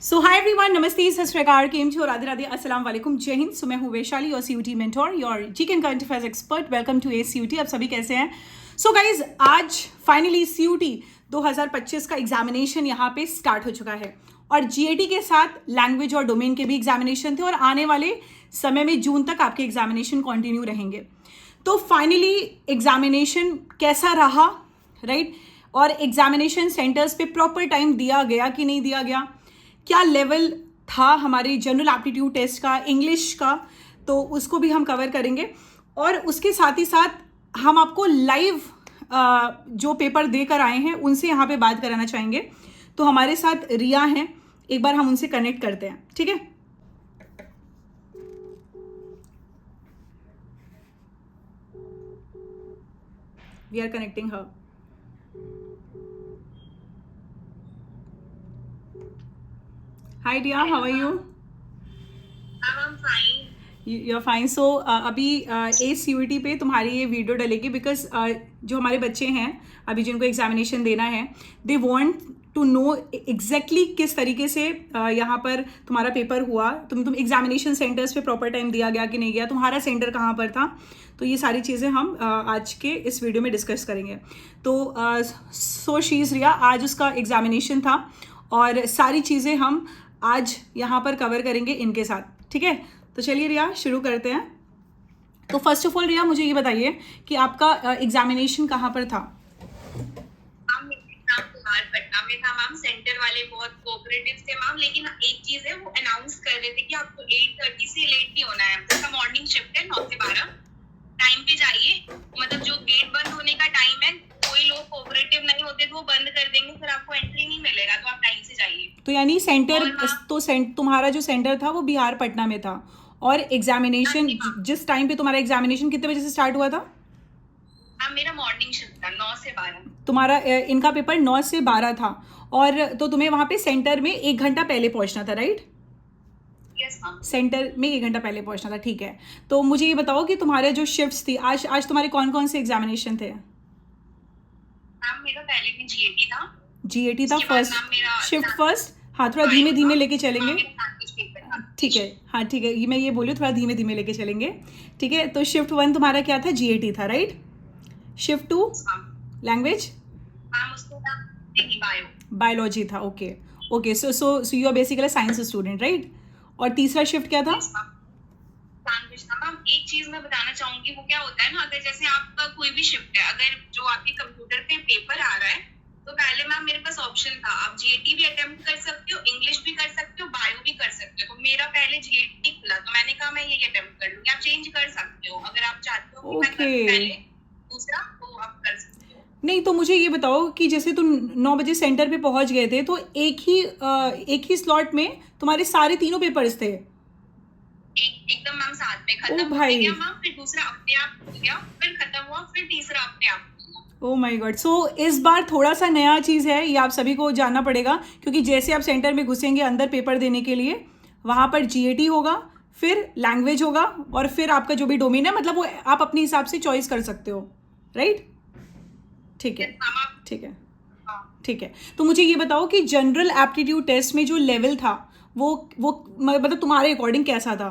सो hi everyone, नमस्ते, सत श्री अकाल, केम छो, राधे राधे, अस्सलाम वालेकुम, जय हिंद। सो मैं हूँ Vaishali, your CUET mentor, your GK and current affairs expert. Welcome to CUET. आप सभी कैसे हैं? सो गाइज, आज फाइनली सीयूटी 2025 का एग्जामिनेशन यहाँ पे स्टार्ट हो चुका है और जीएटी के साथ लैंग्वेज और डोमेन के भी एग्जामिनेशन थे और आने वाले समय में जून तक आपके एग्जामिनेशन कंटिन्यू रहेंगे। तो फाइनली एग्जामिनेशन कैसा रहा, राइट? और एग्जामिनेशन सेंटर्स पे प्रॉपर टाइम दिया गया कि नहीं दिया गया, क्या लेवल था हमारे जनरल एप्टीट्यूड टेस्ट का, इंग्लिश का, तो उसको भी हम कवर करेंगे। और उसके साथ ही साथ हम आपको लाइव जो पेपर देकर आए हैं उनसे यहाँ पे बात कराना चाहेंगे। तो हमारे साथ रिया हैं, एक बार हम उनसे कनेक्ट करते हैं, ठीक है? We are connecting her. Hi Riya, how are you? I'm fine. You're fine. So अभी ACUT पे तुम्हारी ये वीडियो डलेगी बिकॉज जो हमारे बच्चे हैं अभी जिनको एग्जामिनेशन देना है, they want to know exactly किस तरीके से यहाँ पर तुम्हारा पेपर हुआ, तुम एग्जामिनेशन सेंटर्स पे प्रॉपर टाइम दिया गया कि नहीं गया, तुम्हारा सेंटर कहाँ पर था। तो ये सारी चीज़ें हम आज के इस वीडियो में डिस्कस करेंगे। तो सो शीज़ रिया, आज उसका एग्जामिनेशन था और सारी चीज़ें हम आज यहाँ पर कवर करेंगे इनके साथ, ठीक है? तो चलिए रिया, शुरू करते हैं। तो फर्स्ट ऑफ ऑल रिया, मुझे ये बताइए कि आपका एग्जामिनेशन कहाँ पर था? मैम, मेरा एग्जाम बिहार पटना में था। मैम, सेंटर वाले बहुत कोऑपरेटिव थे मैम, लेकिन एक चीज है, वो अनाउंस कर रहे थे कि आपको 8:30 से लेट नहीं होना है। जैसा मॉर्निंग शिफ्ट है 9 से 12, टाइम पे जाइए। मतलब जो गेट बंद होने का टाइम है, कोई लोग कोऑपरेटिव नहीं होते तो वो बंद कर देंगे, फिर आपको एंट्री नहीं मिलेगा, तो आप टाइम से जाइए। तो यानी सेंटर तो तुम्हारा जो सेंटर था वो बिहार पटना में था और एग्जामिनेशन जिस टाइम पे तुम्हारा एग्जामिनेशन कितने बजे से स्टार्ट हुआ था? मैम, मेरा मॉर्निंग शिफ्ट था 9 से 12। तुम्हारा इनका पेपर 9 से 12 था और तो तुम्हें वहाँ पे सेंटर में 1 घंटा पहले पहुँचना था, राइट? Yes ma'am. सेंटर में 1 घंटा पहले पहुँचना था, ठीक है। तो मुझे ये बताओ कि तुम्हारे जो शिफ्ट्स थी, आज तुम्हारे कौन कौन से एग्जामिनेशन थे? मैम, मेरा पहले में जीएटी था। जीएटी था फर्स्ट, शिफ्ट फर्स्ट। हाँ, थोड़ा धीमे धीमे लेके चलेंगे, ठीक है? हाँ ठीक है, ये मैं ये बोलूँ, थोड़ा धीमे धीमे लेके चलेंगे, ठीक है? तो शिफ्ट 1 तुम्हारा क्या था? जीएटी था, राइट? शिफ्ट 2 लैंग्वेज, बायोलॉजी था, okay okay. So you are basically science student, right? और तीसरा शिफ्ट क्या था? मैम, एक चीज मैं बताना चाहूंगी, वो क्या होता है ना, अगर जैसे आपका कोई भी शिफ्ट है, अगर जो आपके कंप्यूटर पे पेपर आ रहा है, तो पहले मैम मेरे पास ऑप्शन था, आप जीएटी भी अटेम्प्ट कर सकते हो, इंग्लिश भी कर सकते हो, बायो भी कर सकते हो। तो मेरा पहले जीएटी खुला, तो मैंने कहा मैं ये अटेम्प्ट कर लूंगी। आप चेंज कर सकते हो अगर आप चाहते हो कि मैं पहले दूसरा, तो आप कर सकते हो। नहीं, तो मुझे ये बताओ कि जैसे तुम 9 बजे सेंटर पे पहुंच गए थे, तो एक ही स्लॉट में तुम्हारे सारे तीनों पेपर्स थे? एकदम मैम, साथ में खत्म हो गया मैम, फिर दूसरा अपने आप हो गया, फिर खत्म हुआ, फिर तीसरा अपने आप। Oh my God. सो इस बार थोड़ा सा नया चीज़ है, ये आप सभी को जानना पड़ेगा, क्योंकि जैसे आप सेंटर में घुसेंगे अंदर पेपर देने के लिए, वहाँ पर जीएटी होगा, फिर लैंग्वेज होगा और फिर आपका जो भी डोमेन है, मतलब वो आप अपने हिसाब से चॉइस कर सकते हो, राइट? ठीक है, ठीक है, ठीक है। तो मुझे ये बताओ कि जनरल एप्टीट्यूड टेस्ट में जो लेवल था वो मतलब तुम्हारे अकॉर्डिंग कैसा था?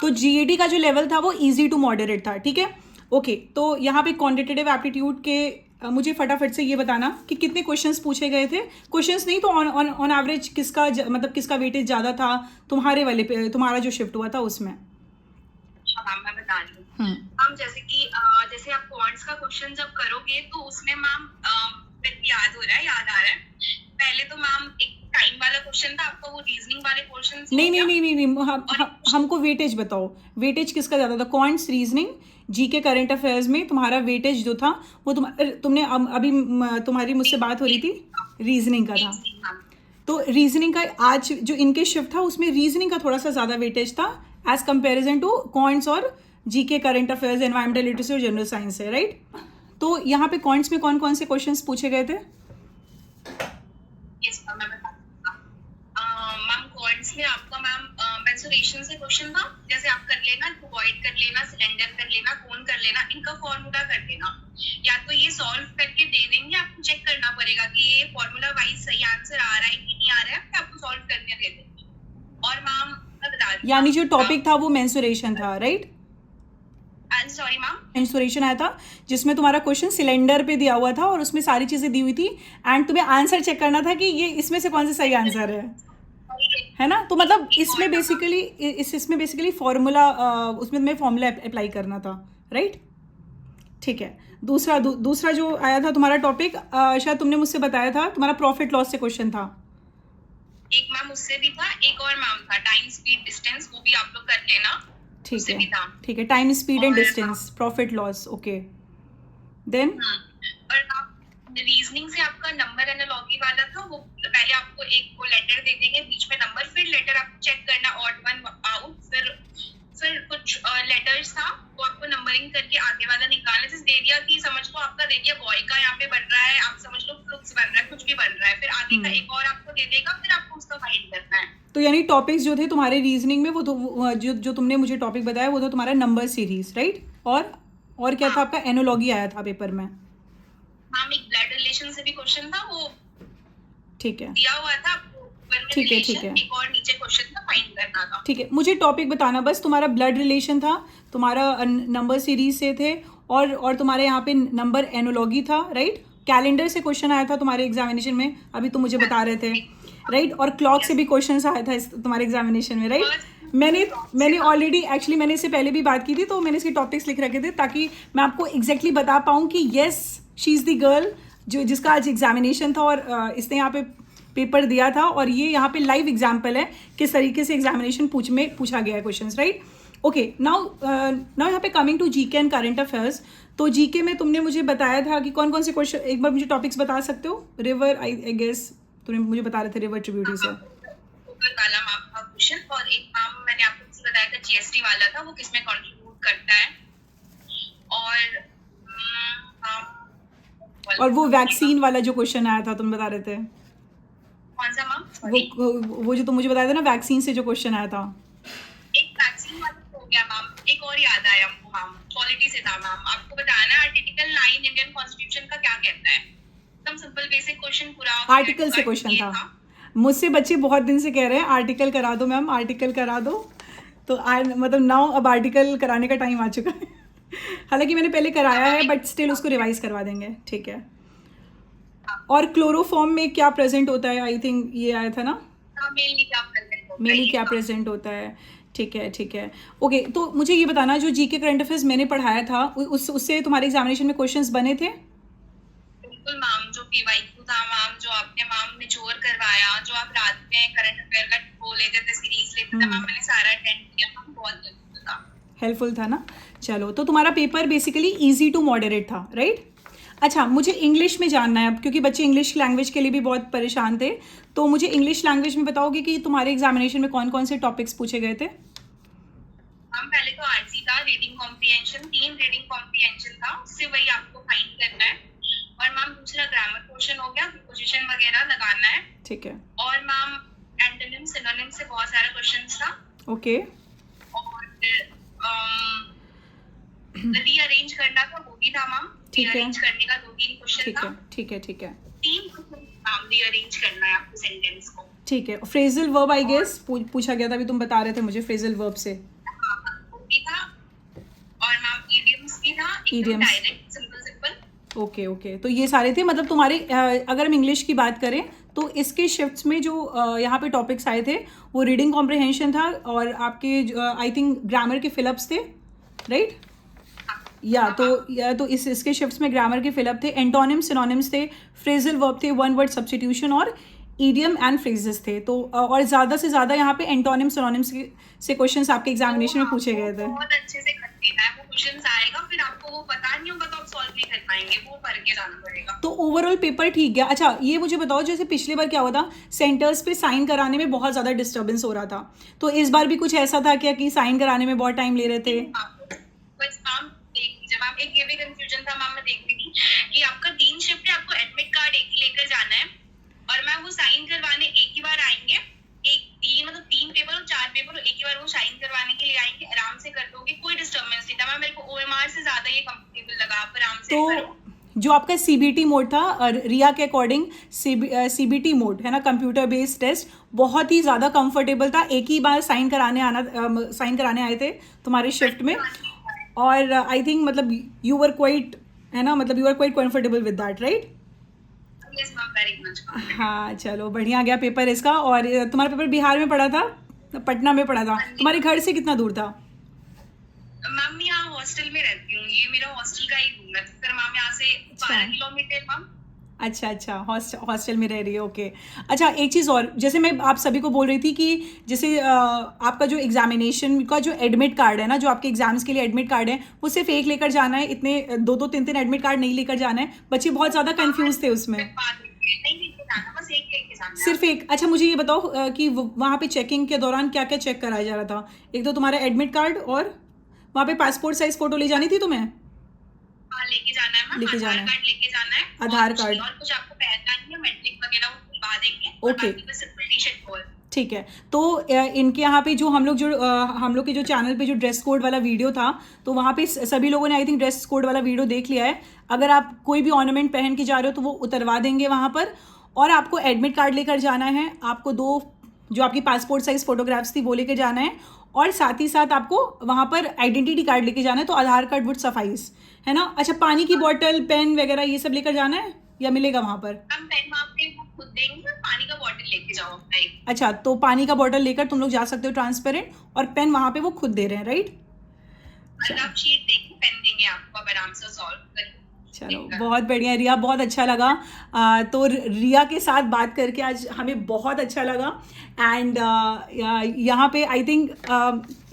तो जीएडी का जो लेवल था वो इजी टू मॉडरेट था, ठीक है? ओके, तो यहाँ पे क्वांटिटेटिव एप्टीट्यूड के मुझे फटाफट से ये बताना कि कितने क्वेश्चंस पूछे गए थे। क्वेश्चंस नहीं तो ऑन एवरेज मतलब किसका वेटेज ज़्यादा था तुम्हारे वाले पे, तुम्हारा जो शिफ्ट हुआ था उसमें? मैम, मैं बता रही हूँ मैम, जैसे कि जैसे आप क्वांट्स का क्वेश्चन जब करोगे, तो उसमें मैम याद आ रहा है, पहले तो मैम एक टाइम वाला क्वेश्चन था आपका, वो रीजनिंग वाले क्वेश्चन नहीं, हमको वेटेज बताओ, वेटेज किसका ज़्यादा था? Quants, reasoning, GK, current affairs में तुम्हारा वेटेज जो था वो तुमने अभी तुम्हारी मुझसे बात हो रही थी, रीजनिंग का था। तो रीजनिंग का आज जो इनके शिफ्ट था उसमें रीजनिंग का थोड़ा सा ज़्यादा वेटेज था एज कंपेरिजन टू क्वांट्स और GK, current affairs, environmental literacy और जनरल साइंस है, राइट? तो यहाँ पे क्वांट्स में कौन कौन से क्वेश्चंस पूछे गए थे? मैम, साइंस में आपका मैम मेंसुरेशन से क्वेश्चन था, जैसे आप कर लेना, क्यूबॉइड कर लेना, सिलेंडर कर लेना, कोन कर लेना, इनका फॉर्मूला कर लेना। या तो ये सॉल्व करके दे देंगे, आपको चेक करना पड़ेगा कि ये फॉर्मूला वाइज सही आंसर आ रहा है कि नहीं आ रहा है, फिर आपको सॉल्व करके दे देंगे। और मैम मैं बता दी, यानी जो टॉपिक था वो मेंसुरेशन था, राइट? सॉरी मैम, मेंसुरेशन आया था जिसमें तुम्हारा क्वेश्चन सिलेंडर पे दिया हुआ था और उसमें सारी चीजें दी हुई थी एंड तुम्हें आंसर चेक करना था कि ये इसमें से कौन सा सही आंसर है ना? तो मतलब इसमें बेसिकली फॉर्मूला उसमें तुम्हें फॉर्मूला अप्लाई करना था, राइट? ठीक है। दूसरा जो आया था तुम्हारा टॉपिक, शायद तुमने मुझसे बताया था, तुम्हारा प्रॉफिट लॉस से क्वेश्चन था। एक मैम उससे भी था, एक और मैम था टाइम स्पीड डिस्टेंस, वो भी आप लोग कर लेना। ठीक है, ठीक है। Time speed and distance, profit loss, okay. Then और रीजनिंग से आपका नंबर एनालॉजी वाला था, वो पहले आपको एक वो लेटर दे देंगे, बीच में नंबर, फिर लेटर आपको चेक करना, ऑड वन आउट, फिर कुछ लेटर्स था वो आपको नंबरिंग करके आगे वाला निकालना। जैसे दे दिया कि समझ लो आपका दे दिया बॉय का यहाँ पे बन रहा है, आप समझ लो फ्लुक्स बन रहा है, कुछ भी बन रहा है, फिर आगे का एक और आपको दे देगा, फिर आपको उसका फाइंड करना है। तो यानी टॉपिक्स जो थे तुम्हारे रीजनिंग में, वो तो जो तुमने मुझे टॉपिक बताया वो था तुम्हारा नंबर सीरीज, राइट? और क्या था आपका? एनोलॉगी आया था पेपर में। मैम एक ब्लड रिलेशन से भी क्वेश्चन था, वो ठीक है, दिया हुआ था, ठीक है, ठीक है। एक और नीचे क्वेश्चन था, फाइंड करना था। ठीक है, मुझे टॉपिक बताना बस। तुम्हारा ब्लड रिलेशन था, तुम्हारा नंबर सीरीज से थे, और तुम्हारे यहाँ पे नंबर एनोलॉगी था, राइट? कैलेंडर से क्वेश्चन आया था तुम्हारे एग्जामिनेशन में, अभी तुम मुझे बता रहे थे, राइट? और क्लॉक से भी क्वेश्चन आया था तुम्हारे एग्जामिनेशन में, राइट? मैंने ऑलरेडी एक्चुअली मैंने इससे पहले भी बात की थी, तो मैंने इसके टॉपिक्स लिख रखे थे ताकि मैं आपको एग्जैक्टली बता पाऊँ कि yes she is the girl जिसका आज एग्जामिनेशन था और इसने यहाँ पे पेपर दिया था, और ये यहाँ पे लाइव एग्जाम्पल है किस तरीके से एग्जामिनेशन पूछा गया है क्वेश्चंस, राइट? ओके, नाउ यहाँ पे coming to GK and current affairs. तो जीके में तुमने मुझे बताया था कि कौन कौन से क्वेश्चन, एक बार मुझे टॉपिक्स बता सकते हो? रिवर, आई गेस तुमने मुझे बता रहे थे रिवर ट्रिब्यूटरी से। वाला आपका क्वेश्चन, और एक मैम मैंने आपको बताया था जीएसटी वाला था, वो किसमें कंट्रीब्यूट करता है, और वो वैक्सीन वाला जो क्वेश्चन आया था तुम बता रहे थे, कौन सा मैम? वो जो तुम मुझे बताया था ना, वैक्सीन से जो क्वेश्चन आया था। एक वैक्सीन वाला हो गया मैम, एक और याद आया मैम, पॉलिटी से था मैम। आपको बताना है आर्टिकल 9 इंडियन कॉन्स्टिट्यूशन का क्या कहता है, एकदम सिंपल बेसिक क्वेश्चन, पूरा आर्टिकल से क्वेश्चन था। मुझसे बच्चे बहुत दिन से कह रहे हैं आर्टिकल करा दो मैम, आर्टिकल करा दो, तो मतलब नाउ अब आर्टिकल कराने का टाइम आ चुका है। हालांकि मैंने पहले कराया है, बट स्टिल उसको रिवाइज करवा देंगे, ठीक है? और क्लोरोफॉर्म में क्या प्रेजेंट होता है? आई थिंक ये आया था ना, मेनली क्या प्रेजेंट होता है। ठीक है, ठीक है, ओके। तो मुझे ये बताना, जो जीके करंट अफेयर्स मैंने पढ़ाया था उससे तुम्हारे एग्जामिनेशन में क्वेश्चंस बने थे? बिल्कुल मैम, जो पीवाईक्यू था मैम, जो आपने मैम निचोड़ करवाया, जो आप रात में करंट अफेयर का वो लेते थे, सीरीज लेते थे मैम, मैंने सारा अटेंड किया मैम, बहुत हेल्पफुल था ना? चलो, तो तुम्हारा paper basically easy to moderate था, राइट? अच्छा, मुझे इंग्लिश में जानना है अब, क्योंकि बच्चे इंग्लिश लैंग्वेज के लिए भी बहुत परेशान थे, तो मुझे इंग्लिश लैंग्वेज में बताओगे कि तुम्हारे एग्जामिनेशन में कौन कौन से टॉपिक्स पूछे गए थे? मैम पहले तो आरसी था, रीडिंग कॉम्प्रिहेंशन, 3 रीडिंग कॉम्प्रिहेंशन था, उससे वही आपको फाइंड करना है। और मैम दूसरा ग्रामर क्वेश्चन हो गया, प्रीपोजिशन वगैरह लगाना है, ठीक है? और मैम एंटोनिम सिनोनिम से बहुत सारे क्वेश्चंस था, ओके? और रीअरेंज करना था, वो भी था मैम, रीअरेंज करने का 2-3 क्वेश्चन था, ठीक है, ठीक है। 3 क्वेश्चन मैम रीअरेंज करना है आपको सेंटेंस को, ठीक है? फ्रेजल वर्ब आई गेस पूछा गया था, अभी तुम बता रहे थे मुझे फ्रेजल वर्ब से, वो भी था। और मैम इडियम्स भी था, एकदम डायरेक्ट सिंपल, ओके, ओके। तो ये सारे थे, मतलब तुम्हारे अगर हम इंग्लिश की बात करें तो इसके शिफ्ट्स में जो यहाँ पे टॉपिक्स आए थे वो रीडिंग कॉम्प्रिहेंशन था, और आपके आई थिंक ग्रामर के फिलअप्स थे, राइट? तो इसके शिफ्ट्स में ग्रामर के फिलअप थे, एंटोनिम सिनोनिम्स थे, फ्रेजल वर्ब थे, वन वर्ड सब्स्टिट्यूशन, और ईडियम एंड फ्रेजेस थे। तो और ज़्यादा से ज़्यादा यहाँ पे एंटोनिम सिनोनिम्स से क्वेश्चंस आपके एग्जामिनेशन में पूछे गए थे। बहुत अच्छे से कर देना है, वो क्वेश्चंस आएगा, फिर आपको वो पता नहीं होगा तो आप सॉल्व नहीं कर पाएंगे, वो पढ़ के जाना पड़ेगा। तो ओवरऑल पेपर ठीक गया। अच्छा, ये मुझे बताओ, जैसे पिछली बार क्या हुआ था, सेंटर्स पे साइन कराने में बहुत ज़्यादा डिस्टर्बेंस हो रहा था, तो इस बार भी कुछ ऐसा था क्या कि साइन कराने में बहुत टाइम ले रहे थे? बस मैम जब आप एक ये भी कंफ्यूजन था मैम, मैं देख रही थी कि आपका 3 शिफ्ट है, आपको एडमिट कार्ड एक ही लेकर जाना है, और मैम वो साइन करवाने एक ही बार आएंगे, एक मतलब 3 पेपर और 4 पेपर एक ही बार वो साइन करवाने के लिए आएंगे, आराम से कर दोगे, कोई डिस्टर्बेंस नहीं था मैम। मेरे को OMR से ज्यादा ये कंफर्टेबल लगा, आप आराम से करो। तो जो आपका CBT मोड था, रिया के अकॉर्डिंग CBT मोड है ना, कंप्यूटर बेस्ड टेस्ट, बहुत ही ज़्यादा कंफर्टेबल था। एक ही बार साइन कराने आए थे तुम्हारे शिफ्ट में, और आई थिंक मतलब यू वर क्वाइट, है ना, मतलब you are quite comfortable with that, right? Yes ma'am, very much. हाँ चलो, बढ़िया गया पेपर इसका। और तुम्हारा पेपर बिहार में पड़ा था, पटना में पड़ा था। तुम्हारे घर से कितना दूर था? मैम मैं यहाँ हॉस्टल में रहती हूँ, ये मेरा हॉस्टल का ही रूम है, तो फिर मैम यहाँ से 12 किलोमीटर मैम। अच्छा, हॉस्टल में रह रही है, ओके। अच्छा, एक चीज़ और, जैसे मैं आप सभी को बोल रही थी कि जैसे आपका जो एग्जामिनेशन का जो एडमिट कार्ड है ना, जो आपके एग्जाम्स के लिए एडमिट कार्ड है, वो सिर्फ एक लेकर जाना है, इतने 2-3 एडमिट कार्ड नहीं लेकर जाना है। बच्चे बहुत ज़्यादा कंफ्यूज थे उसमें। नहीं लेके जाना, बस एक लेके जाना है। सिर्फ एक? अच्छा, मुझे ये बताओ कि वहाँ पे चेकिंग के दौरान क्या क्या चेक कराया जा रहा था? एक तो तुम्हारा एडमिट कार्ड, और वहाँ पे पासपोर्ट साइज फोटो ले जानी थी तुम्हें? हाँ, लेके जाना है मैम, लेके जाना आधार है। कार्ड लेके जाना है, आधार और कुछ कार्ड। नहीं, और कुछ आपको पहचान या मैट्रिक वगैरह वो खुलवा देंगे, और ओके। बाकी बस सिंपल टी-शर्ट खोल। ठीक है। तो इनके यहाँ पे जो हम लोग के जो चैनल पे जो ड्रेस कोड वाला वीडियो था, तो वहाँ पे सभी लोगों ने आई थिंक ड्रेस कोड वाला वीडियो देख लिया है। अगर आप कोई भी ऑर्नामेंट पहन के जा रहे हो तो वो उतरवा देंगे वहाँ पर, और आपको एडमिट कार्ड लेकर जाना है। आपको 2 जो आपकी पासपोर्ट साइज फोटोग्राफ्स थी वो लेकर जाना है, और साथ ही साथ आपको वहाँ पर आइडेंटिटी कार्ड लेके जाना है, तो आधार कार्ड वुड सफाइस, है ना? अच्छा, पानी की बॉटल, पेन वगैरह ये सब लेकर जाना है या मिलेगा वहाँ पर? हम पेन वहाँ पे वो खुद देंगे, पानी का बॉटल लेके जाओ अपना एक। अच्छा, तो पानी का बॉटल लेकर तुम लोग जा सकते हो ट्रांसपेरेंट, और पेन वहाँ पे वो खुद दे रहे हैं, राइट? और आप शीट देंगे, पेन देंगे आपको, आप आराम से सॉल्व करिए। चलो, बहुत बढ़िया रिया, बहुत अच्छा लगा। तो रिया के साथ बात करके आज हमें बहुत अच्छा लगा। एंड यहाँ पे आई थिंक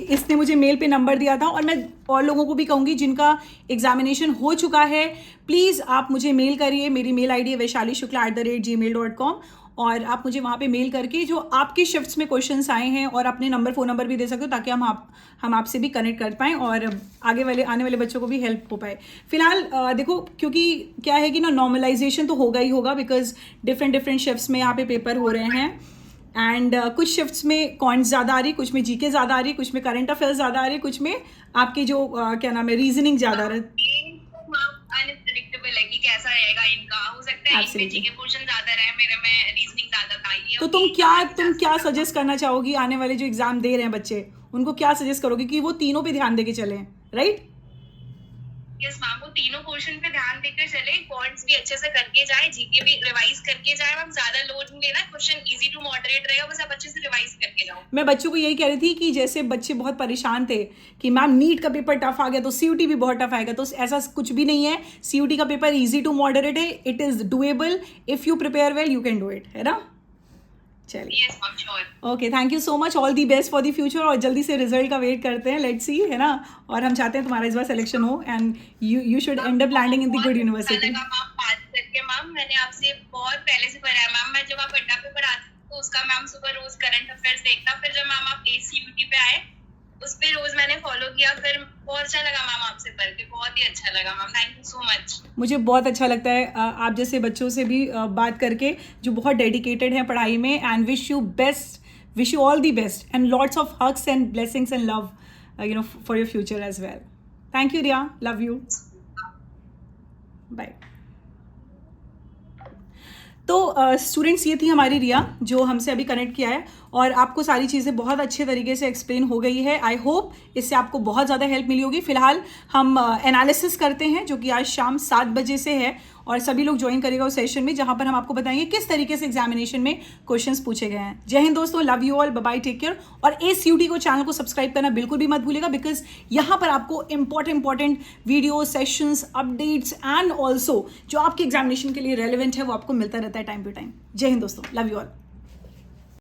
इसने मुझे मेल पे नंबर दिया था, और मैं और लोगों को भी कहूँगी जिनका एग्जामिनेशन हो चुका है, प्लीज़ आप मुझे मेल करिए। मेरी मेल आईडी है vaishali.shukla@gmail.com, और आप मुझे वहाँ पे मेल करके जो आपके शिफ्ट्स में क्वेश्चंस आए हैं, और अपने फ़ोन नंबर भी दे सकते हो, ताकि हम आपसे भी कनेक्ट कर पाएँ, और आने वाले बच्चों को भी हेल्प हो पाए। फिलहाल देखो, क्योंकि क्या है कि ना, नॉर्मलाइजेशन तो होगा ही होगा, बिकॉज डिफरेंट शिफ्ट्स में यहाँ पे पेपर हो रहे हैं। एंड कुछ शिफ्ट्स में कॉइंस ज़्यादा आ रही, कुछ में जीके ज़्यादा आ रही, कुछ में करंट अफेयर्स ज़्यादा आ रही, कुछ में आपकी जो क्या नाम है, रीजनिंग ज़्यादा आ रही। अनप्रेडिक्टेबल है कि कैसा रहेगा इनका, हो सकता है इनमें जीके पोर्शन ज्यादा रहे, मेरे में रीजनिंग ज्यादा था। ये तो तुम क्या सजेस्ट करना चाहोगी आने वाले जो एग्जाम दे रहे हैं बच्चे, उनको क्या सजेस्ट करोगे कि वो तीनों पे ध्यान देके चलें, राइट? यस मैम, वो तीनों पोर्शन पे ध्यान देकर चले, पॉइंट्स भी अच्छे से करके जाए, जीके भी रिवाइज करके जाए। मैम ज्यादा लोड नहीं लेना, क्वेश्चन इजी टू मॉडरेट रहेगा, बस आप अच्छे से रिवाइज करके जाओ। मैं बच्चों को यही कह रही थी कि जैसे बच्चे बहुत परेशान थे कि मैम नीट का पेपर टफ आ गया तो CUT भी बहुत टफ आएगा, तो ऐसा कुछ भी नहीं है। CUT का पेपर इजी टू मॉडरेट है, it is doable, if you prepare well you can do it, है ना? चलिए, yes ma'am, sure. Okay, thank you so much, all the best for the future, और जल्दी से रिजल्ट का wait करते हैं, लेट्स सी, है ना? और हम चाहते हैं तुम्हारा इस बार सिलेक्शन हो, and you should end up landing in the good university. Ma'am बात करके, मैम मैंने आपसे बहुत पहले से पढ़ा है मैम। मैं जब आप अड्डा पे पढ़ाती तो उसका मैम सुबह रोज करंट अफेयर्स देखता, फिर जब मैम आप ACUT पे आए उस पे रोज मैंने फॉलो किया, फिर बहुत अच्छा लगा मैम आपसे पढ़ के, बहुत ही अच्छा लगा ma'am, thank you so much. मुझे बहुत अच्छा लगता है आप जैसे बच्चों से भी बात करके, जो बहुत डेडिकेटेड हैं पढ़ाई में, and wish you all the best, and lots of hugs and blessings and love for your future as well. Thank you Riya, love you, bye. तो स्टूडेंट्स, ये थी हमारी रिया जो हमसे अभी कनेक्ट किया है, और आपको सारी चीज़ें बहुत अच्छे तरीके से एक्सप्लेन हो गई है। आई होप इससे आपको बहुत ज़्यादा हेल्प मिली होगी। फिलहाल हम एनालिसिस करते हैं, जो कि आज शाम 7 बजे से है, और सभी लोग ज्वाइन करेगा उस सेशन में, जहाँ पर हम आपको बताएंगे किस तरीके से एग्जामिनेशन में क्वेश्चंस पूछे गए हैं। जय हिंद दोस्तों, love you all, bye bye, take care. और ACUT को चैनल को सब्सक्राइब करना बिल्कुल भी मत भूलिएगा, बिकॉज यहाँ पर आपको important video sessions, updates, and also जो आपके एग्जामिनेशन के लिए रेलिवेंट है वो आपको मिलता रहता है टाइम टू टाइम। जय हिंद दोस्तों, लव यू ऑल।